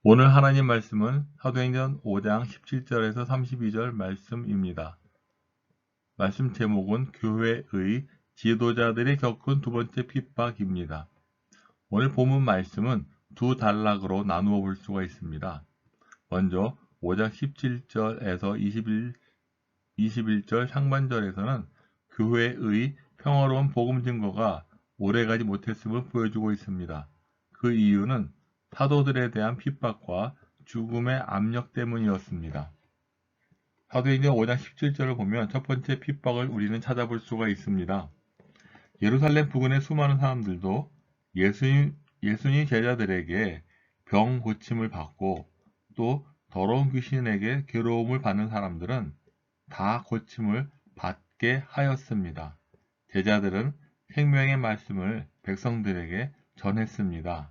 오늘 하나님 말씀은 사도행전 5장 17절에서 32절 말씀입니다. 말씀 제목은 교회의 지도자들이 겪은 두 번째 핍박입니다. 오늘 본문 말씀은 두 단락으로 나누어 볼 수가 있습니다. 먼저 5장 17절에서 21절 상반절에서는 교회의 평화로운 복음 증거가 오래가지 못했음을 보여주고 있습니다. 그 이유는 사도들에 대한 핍박과 죽음의 압력 때문이었습니다. 사도행전 5장 17절을 보면 첫 번째 핍박을 우리는 찾아볼 수가 있습니다. 예루살렘 부근의 수많은 사람들도 예수님 제자들에게 병 고침을 받고 또 더러운 귀신에게 괴로움을 받는 사람들은 다 고침을 받게 하였습니다. 제자들은 생명의 말씀을 백성들에게 전했습니다.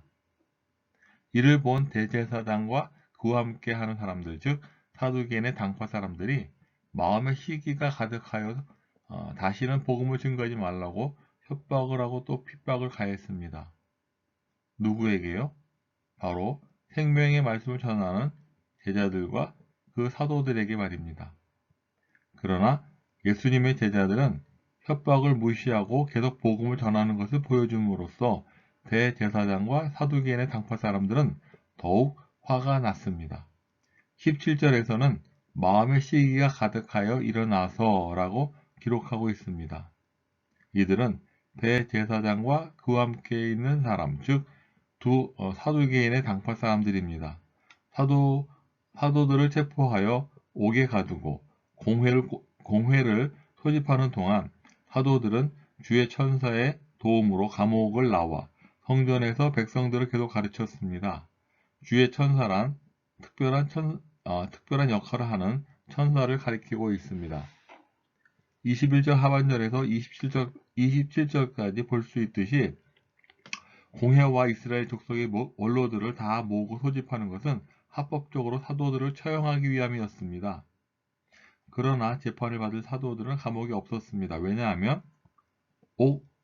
이를 본 대제사장과 그와 함께 하는 사람들, 즉 사두개인의 당파 사람들이 마음에 시기가 가득하여 다시는 복음을 증거하지 말라고 협박을 하고 또 핍박을 가했습니다. 누구에게요? 바로 생명의 말씀을 전하는 제자들과 그 사도들에게 말입니다. 그러나 예수님의 제자들은 협박을 무시하고 계속 복음을 전하는 것을 보여줌으로써 대제사장과 사두개인의 당파 사람들은 더욱 화가 났습니다. 17절에서는 마음의 시기가 가득하여 일어나서 라고 기록하고 있습니다. 이들은 대제사장과 그와 함께 있는 사람, 즉 사두개인의 당파 사람들입니다. 사도들을 체포하여 옥에 가두고 공회를 소집하는 동안 사도들은 주의 천사의 도움으로 감옥을 나와 성전에서 백성들을 계속 가르쳤습니다. 주의 천사란 특별한 역할을 하는 천사를 가리키고 있습니다. 21절 하반절에서 27절까지 볼 수 있듯이 공회와 이스라엘 족속의 원로들을 다 모으고 소집하는 것은 합법적으로 사도들을 처형하기 위함이었습니다. 그러나 재판을 받을 사도들은 감옥에 없었습니다. 왜냐하면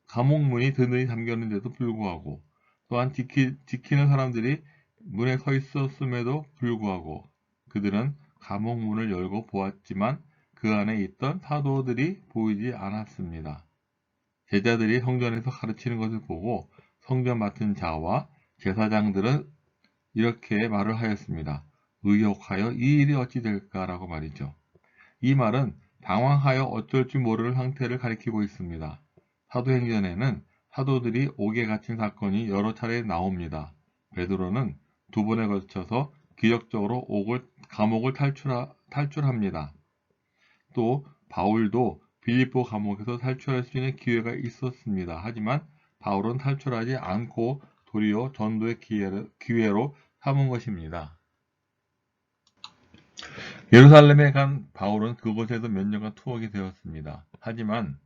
감옥 문이 든든히 잠겼는데도 불구하고 또한 지키는 사람들이 문에 서 있었음에도 불구하고 그들은 감옥 문을 열고 보았지만 그 안에 있던 사도들이 보이지 않았습니다. 제자들이 성전에서 가르치는 것을 보고 성전 맡은 자와 제사장들은 이렇게 말을 하였습니다. 의혹하여 이 일이 어찌 될까라고 말이죠. 이 말은 당황하여 어쩔 줄 모를 상태를 가리키고 있습니다. 사도행전에는 사도들이 옥에 갇힌 사건이 여러 차례 나옵니다. 베드로는 두 번에 걸쳐서 기적적으로 감옥을 탈출합니다. 또 바울도 빌립보 감옥에서 탈출할 수 있는 기회가 있었습니다. 하지만 바울은 탈출하지 않고 도리어 전도의 기회로 삼은 것입니다. 예루살렘에 간 바울은 그곳에서 몇 년간 투옥이 되었습니다. 하지만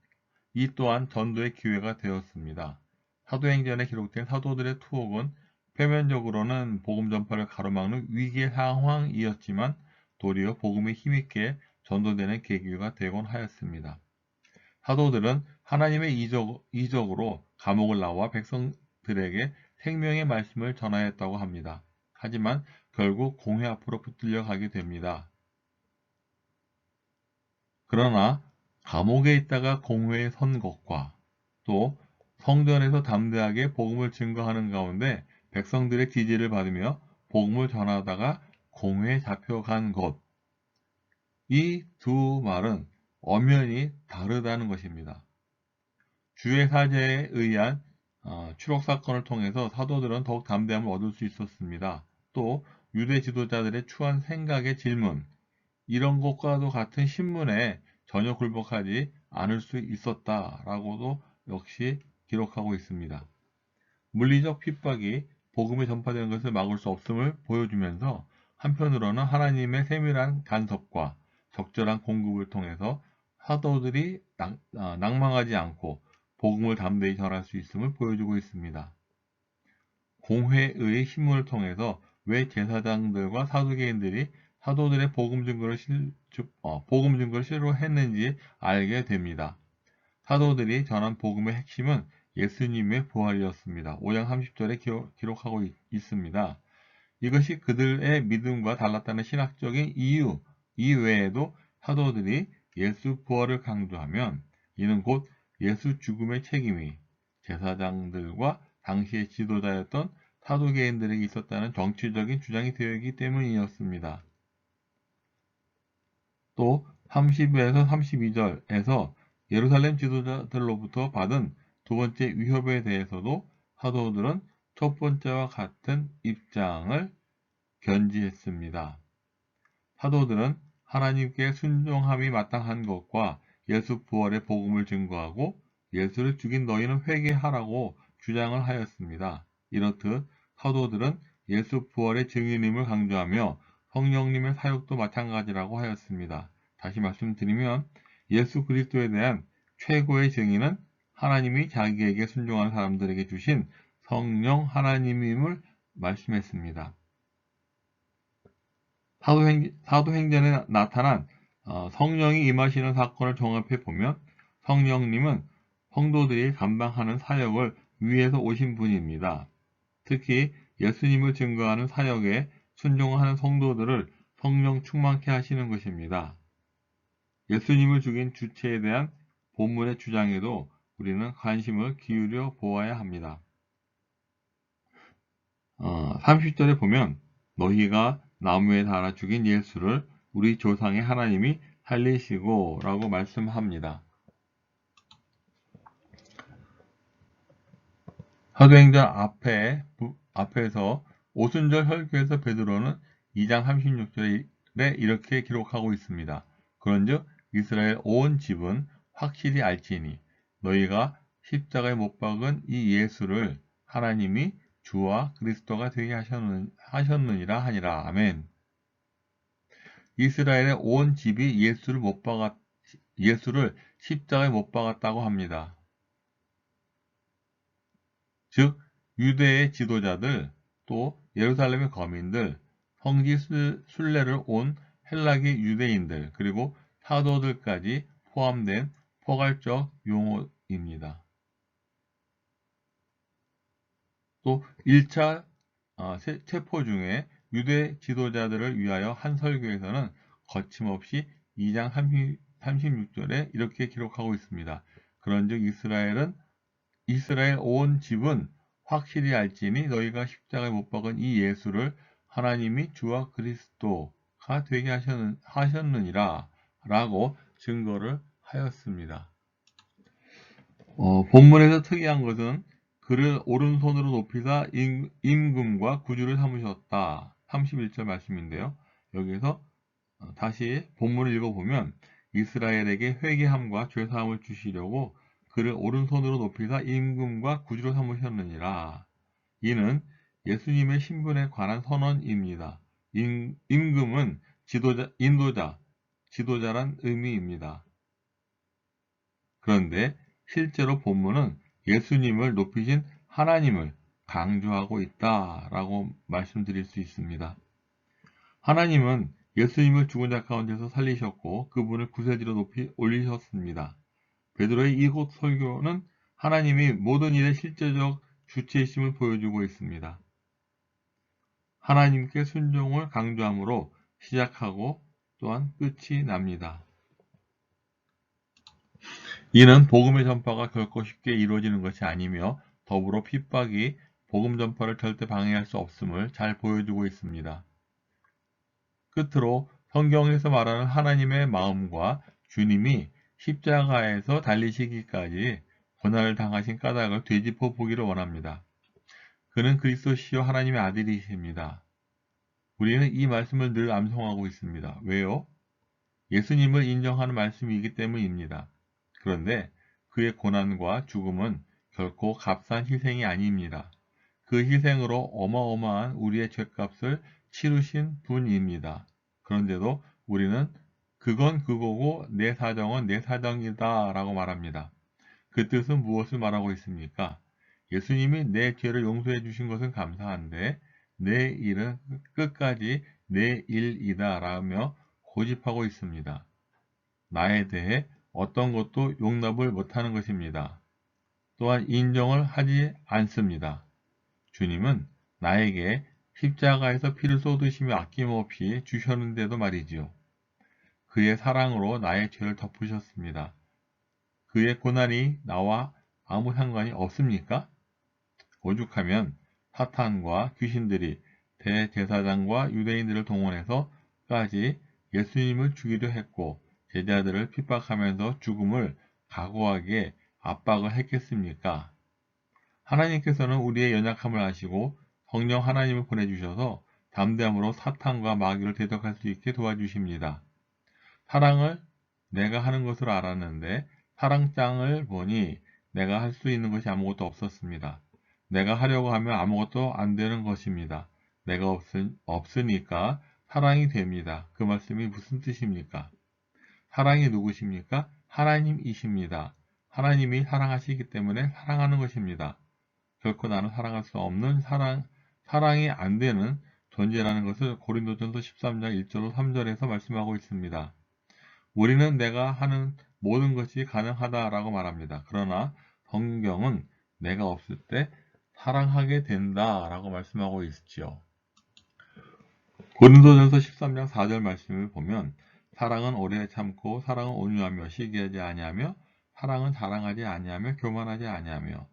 이 또한 전도의 기회가 되었습니다. 사도행전에 기록된 사도들의 투옥은 표면적으로는 복음 전파를 가로막는 위기의 상황이었지만 도리어 복음이 힘있게 전도되는 계기가 되곤 하였습니다. 사도들은 하나님의 이적으로 감옥을 나와 백성들에게 생명의 말씀을 전하였다고 합니다. 하지만 결국 공회 앞으로 붙들려 가게 됩니다. 그러나 감옥에 있다가 공회에 선 것과 또 성전에서 담대하게 복음을 증거하는 가운데 백성들의 지지를 받으며 복음을 전하다가 공회에 잡혀간 것, 이 두 말은 엄연히 다르다는 것입니다. 주의 사제에 의한 추록 사건을 통해서 사도들은 더욱 담대함을 얻을 수 있었습니다. 또 유대 지도자들의 추한 생각의 질문, 이런 것과도 같은 신문에 전혀 굴복하지 않을 수 있었다라고도 역시 기록하고 있습니다. 물리적 핍박이 복음이 전파되는 것을 막을 수 없음을 보여주면서 한편으로는 하나님의 세밀한 간섭과 적절한 공급을 통해서 사도들이 낭망하지 않고 복음을 담대히 전할 수 있음을 보여주고 있습니다. 공회의 힘을 통해서 왜 제사장들과 사두개인들이 사도들의 복음 증거를 실로했는지 알게 됩니다. 사도들이 전한 복음의 핵심은 예수님의 부활이었습니다. 5장 30절에 기록하고 있습니다. 이것이 그들의 믿음과 달랐다는 신학적인 이유 이외에도 사도들이 예수 부활을 강조하면 이는 곧 예수 죽음의 책임이 제사장들과 당시의 지도자였던 사도계인들에게 있었다는 정치적인 주장이 되었기 때문이었습니다. 또 30에서 32절에서 예루살렘 지도자들로부터 받은 두 번째 위협에 대해서도 사도들은 첫 번째와 같은 입장을 견지했습니다. 사도들은 하나님께 순종함이 마땅한 것과 예수 부활의 복음을 증거하고 예수를 죽인 너희는 회개하라고 주장을 하였습니다. 이렇듯 사도들은 예수 부활의 증인임을 강조하며 성령님의 사역도 마찬가지라고 하였습니다. 다시 말씀드리면 예수 그리스도에 대한 최고의 증인은 하나님이 자기에게 순종하는 사람들에게 주신 성령 하나님임을 말씀했습니다. 사도행전에 나타난 성령이 임하시는 사건을 종합해 보면 성령님은 성도들이 감당하는 사역을 위해서 오신 분입니다. 특히 예수님을 증거하는 사역에 순종하는 성도들을 성령 충만케 하시는 것입니다. 예수님을 죽인 주체에 대한 본문의 주장에도 우리는 관심을 기울여 보아야 합니다. 30절에 보면 너희가 나무에 달아 죽인 예수를 우리 조상의 하나님이 살리시고 라고 말씀합니다. 사도행전 앞에서 오순절 설교에서 베드로는 2장 36절에 이렇게 기록하고 있습니다. 그런즉 이스라엘 온 집은 확실히 알지니 너희가 십자가에 못 박은 이 예수를 하나님이 주와 그리스도가 되게 하셨느니라 하니라. 아멘. 이스라엘의 온 집이 예수를 십자가에 못 박았다고 합니다. 즉 유대의 지도자들 또 예루살렘의 거민들 성지 순례를 온 헬라계 유대인들 그리고 사도들까지 포함된 포괄적 용어입니다. 또 1차 체포 중에 유대 지도자들을 위하여 한 설교에서는 거침없이 2장 36절에 이렇게 기록하고 있습니다. 그런즉 이스라엘 온 집은 확실히 알지니 너희가 십자가에 못 박은 이 예수를 하나님이 주와 그리스도가 되게 하셨느니라 라고 증거를 하였습니다. 본문에서 특이한 것은 그를 오른손으로 높이사 임금과 구주를 삼으셨다. 31절 말씀인데요. 여기서 다시 본문을 읽어보면 이스라엘에게 회개함과 죄사함을 주시려고 그를 오른손으로 높이사 임금과 구주로 삼으셨느니라. 이는 예수님의 신분에 관한 선언입니다. 임금은 지도자란 의미입니다. 그런데 실제로 본문은 예수님을 높이신 하나님을 강조하고 있다라고 말씀드릴 수 있습니다. 하나님은 예수님을 죽은 자 가운데서 살리셨고 그분을 구세주로 높이 올리셨습니다. 베드로의 이곳 설교는 하나님이 모든 일의 실제적 주체이심을 보여주고 있습니다. 하나님께 순종을 강조함으로 시작하고 또한 끝이 납니다. 이는 복음의 전파가 결코 쉽게 이루어지는 것이 아니며 더불어 핍박이 복음 전파를 절대 방해할 수 없음을 잘 보여주고 있습니다. 끝으로 성경에서 말하는 하나님의 마음과 주님이 십자가에서 달리시기까지 고난을 당하신 까닭을 되짚어 보기를 원합니다. 그는 그리스도시요 하나님의 아들이십니다. 우리는 이 말씀을 늘 암송하고 있습니다. 왜요? 예수님을 인정하는 말씀이기 때문입니다. 그런데 그의 고난과 죽음은 결코 값싼 희생이 아닙니다. 그 희생으로 어마어마한 우리의 죗값을 치르신 분입니다. 그런데도 우리는 그건 그거고 내 사정은 내 사정이다 라고 말합니다. 그 뜻은 무엇을 말하고 있습니까? 예수님이 내 죄를 용서해 주신 것은 감사한데 내 일은 끝까지 내 일이다 라며 고집하고 있습니다. 나에 대해 어떤 것도 용납을 못하는 것입니다. 또한 인정을 하지 않습니다. 주님은 나에게 십자가에서 피를 쏟으시며 아낌없이 주셨는데도 말이지요. 그의 사랑으로 나의 죄를 덮으셨습니다. 그의 고난이 나와 아무 상관이 없습니까? 오죽하면 사탄과 귀신들이 대제사장과 유대인들을 동원해서까지 예수님을 죽이려 했고 제자들을 핍박하면서 죽음을 각오하게 압박을 했겠습니까? 하나님께서는 우리의 연약함을 아시고 성령 하나님을 보내주셔서 담대함으로 사탄과 마귀를 대적할 수 있게 도와주십니다. 사랑을 내가 하는 것으로 알았는데 사랑장을 보니 내가 할 수 있는 것이 아무것도 없었습니다. 내가 하려고 하면 아무것도 안 되는 것입니다. 내가 없으니까 사랑이 됩니다. 그 말씀이 무슨 뜻입니까? 사랑이 누구십니까? 하나님이십니다. 하나님이 사랑하시기 때문에 사랑하는 것입니다. 결코 나는 사랑할 수 없는 사랑이 안 되는 존재라는 것을 고린도전서 13장 1절로 3절에서 말씀하고 있습니다. 우리는 내가 하는 모든 것이 가능하다라고 말합니다. 그러나 성경은 내가 없을 때 사랑하게 된다라고 말씀하고 있지요. 고린도전서 13장 4절 말씀을 보면 사랑은 오래 참고 사랑은 온유하며 시기하지 아니하며 사랑은 자랑하지 아니하며 교만하지 아니하며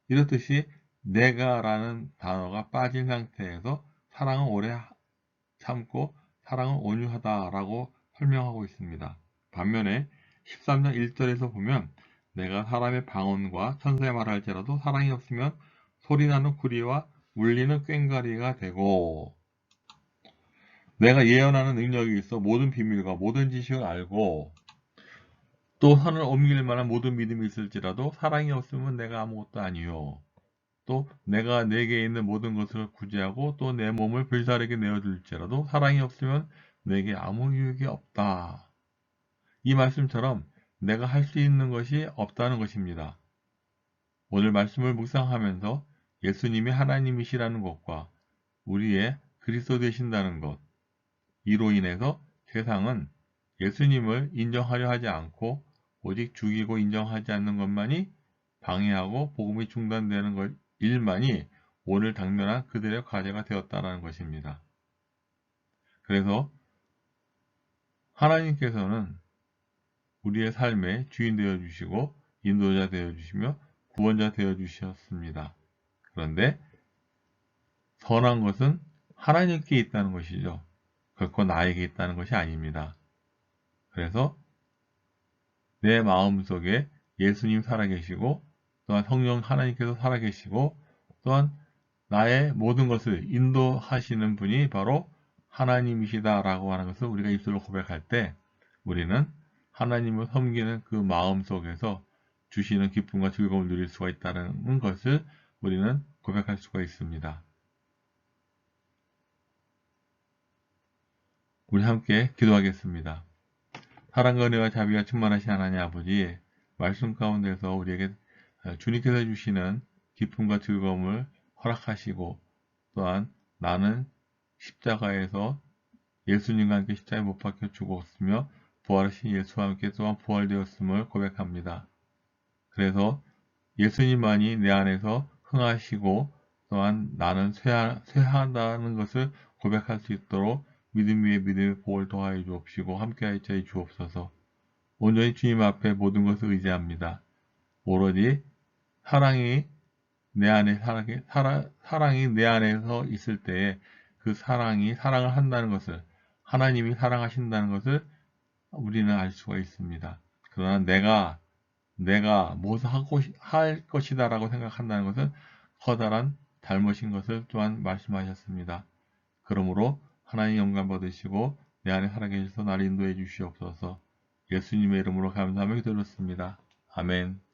이렇듯이 내가라는 단어가 빠진 상태에서 사랑은 오래 참고 사랑은 온유하다라고 설명하고 있습니다. 반면에 13장 1절에서 보면 내가 사람의 방언과 천사의 말을 할지라도 사랑이 없으면 소리나는 구리와 울리는 꽹과리가 되고 내가 예언하는 능력이 있어 모든 비밀과 모든 지식을 알고 또 산을 옮길 만한 모든 믿음이 있을지라도 사랑이 없으면 내가 아무것도 아니요. 또 내가 내게 있는 모든 것을 구제하고 또 내 몸을 불사르게 내어줄지라도 사랑이 없으면 내게 아무 유익이 없다. 이 말씀처럼 내가 할 수 있는 것이 없다는 것입니다. 오늘 말씀을 묵상하면서 예수님이 하나님이시라는 것과 우리의 그리스도 되신다는 것, 이로 인해서 세상은 예수님을 인정하려 하지 않고 오직 죽이고 인정하지 않는 것만이 방해하고 복음이 중단되는 일만이 오늘 당면한 그들의 과제가 되었다는 것입니다. 그래서 하나님께서는 우리의 삶의 주인 되어주시고 인도자 되어주시며 구원자 되어주셨습니다. 그런데 선한 것은 하나님께 있다는 것이죠. 결코 나에게 있다는 것이 아닙니다. 그래서 내 마음속에 예수님 살아계시고 또한 성령 하나님께서 살아계시고 또한 나의 모든 것을 인도하시는 분이 바로 하나님이시다라고 하는 것을 우리가 입술로 고백할 때 우리는 하나님을 섬기는 그 마음 속에서 주시는 기쁨과 즐거움을 누릴 수가 있다는 것을 우리는 고백할 수가 있습니다. 우리 함께 기도하겠습니다. 사랑과 은혜와 자비가 충만하신 하나님 아버지, 말씀 가운데서 우리에게 주님께서 주시는 기쁨과 즐거움을 허락하시고 또한 나는 십자가에서 예수님과 함께 십자가에 못 박혀 죽었으며 부활하신 예수와 함께 또한 부활되었음을 고백합니다. 그래서 예수님만이 내 안에서 흥하시고 또한 나는 쇠하다는 것을 고백할 수 있도록 믿음 위에 믿음의 복을 더하여 주옵시고 함께하여 주옵소서. 온전히 주님 앞에 모든 것을 의지합니다. 오로지 사랑이 내 안에서 있을 때에 그 사랑을 한다는 것을 하나님이 사랑하신다는 것을 우리는 알 수가 있습니다. 그러나 내가 무엇을 할 것이다 라고 생각한다는 것은 커다란 잘못인 것을 또한 말씀하셨습니다. 그러므로 하나님 영광 받으시고 내 안에 살아계셔서 나를 인도해 주시옵소서. 예수님의 이름으로 감사하며 기도드렸습니다. 아멘.